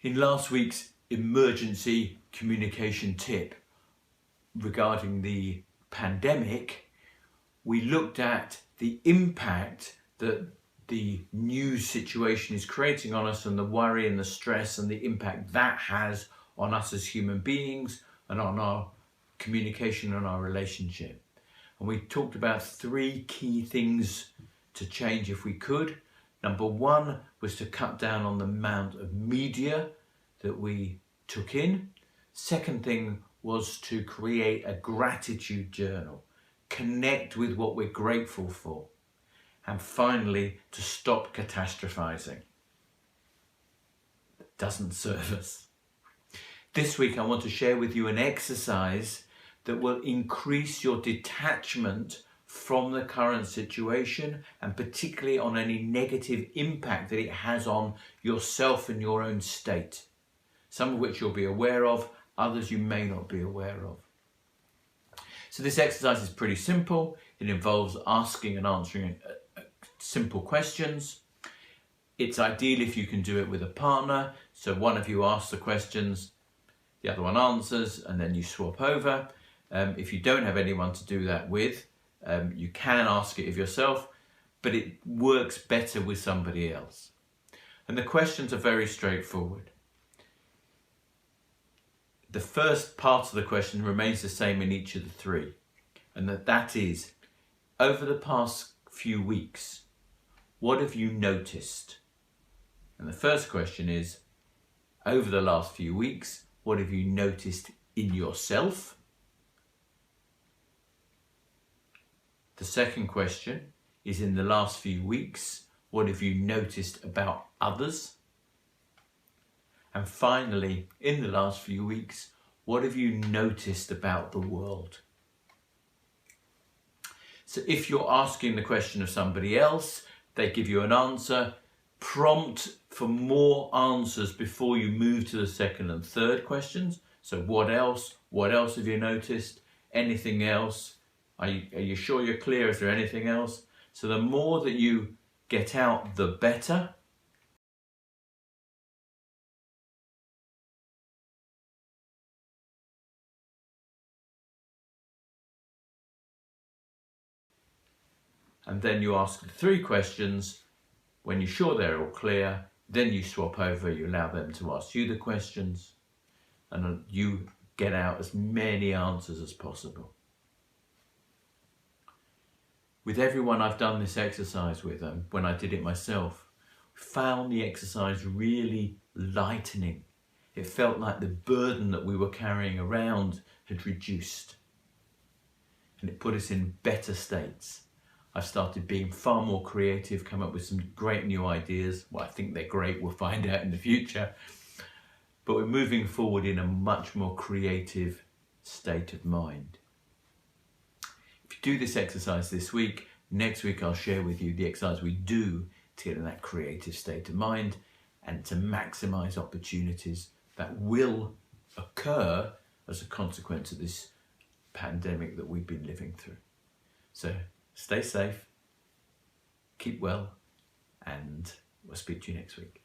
In last week's emergency communication tip regarding the pandemic, we looked at the impact that the new situation is creating on us and the worry and the stress and the impact that has on us as human beings and on our communication and our relationship. And we talked about 3 key things to change if we could. Number 1 was to cut down on the amount of media that we took in. Second thing was to create a gratitude journal, connect with what we're grateful for. And finally, to stop catastrophizing. It doesn't serve us. This week I want to share with you an exercise that will increase your detachment from the current situation and particularly on any negative impact that it has on yourself and your own state. Some of which you'll be aware of, others you may not be aware of. So this exercise is pretty simple. It involves asking and answering simple questions. It's ideal if you can do it with a partner. So one of you asks the questions, the other one answers, and then you swap over. If you don't have anyone to do that with, you can ask it of yourself, but it works better with somebody else. And the questions are very straightforward. The first part of the question remains the same in each of the 3, and that is, over the past few weeks, what have you noticed? And the first question is, over the last few weeks, what have you noticed in yourself? The second question is, in the last few weeks, what have you noticed about others? And finally, in the last few weeks, what have you noticed about the world? So if you're asking the question of somebody else, they give you an answer, prompt for more answers before you move to the second and third questions. So what else? What else have you noticed? Anything else? Are you sure you're clear? Is there anything else? So the more that you get out, the better. And then you ask the 3 questions. When you're sure they're all clear, then you swap over, you allow them to ask you the questions, and you get out as many answers as possible. With everyone I've done this exercise with, and when I did it myself, found the exercise really lightening. It felt like the burden that we were carrying around had reduced, and it put us in better states. I've started being far more creative, come up with some great new ideas. Well, I think they're great, we'll find out in the future. But we're moving forward in a much more creative state of mind. If you do this exercise this week, next week I'll share with you the exercise we do to get in that creative state of mind and to maximize opportunities that will occur as a consequence of this pandemic that we've been living through. So stay safe, keep well, and we'll speak to you next week.